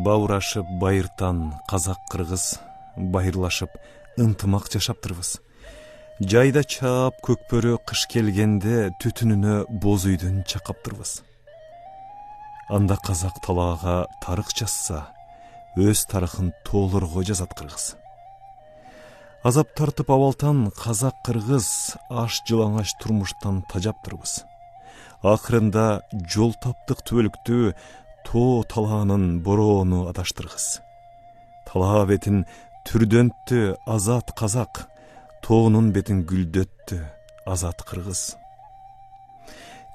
Баурашып байыртан казак-кыргыз байырлашып ынтымак жашаптырбыз. Жайда чаап көкпөрү кыш келгенде түтүнүнө боз үйдүн чакаптырбыз. Анда казак талаага тарых жазса, өз тарыхын тоолорго жазат кыргыз. Азап тартып абалтан казак-кыргыз аш жылаңач турмуштан тажаптырбыз. Акырында жол таптык түбөлүктү тоо талаанын бороону адаштыргыз. Талаа бетин түрдөнттү азат казак, тоонун бетин гүлдөттү азат кыргыз.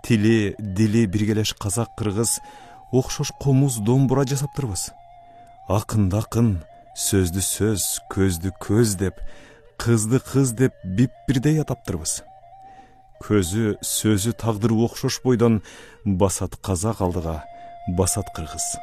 Тили, дили биргелеш казак-кыргыз окшош комуз домбура жасаптырбыз. Акынды акын, сөздү сөз, көздү көз деп, кызды кыз деп бип-бирдей атаптырбыз. Көзү, сөзү тагдыры окшош бойдон басат казак алдыга, басат кыргыз.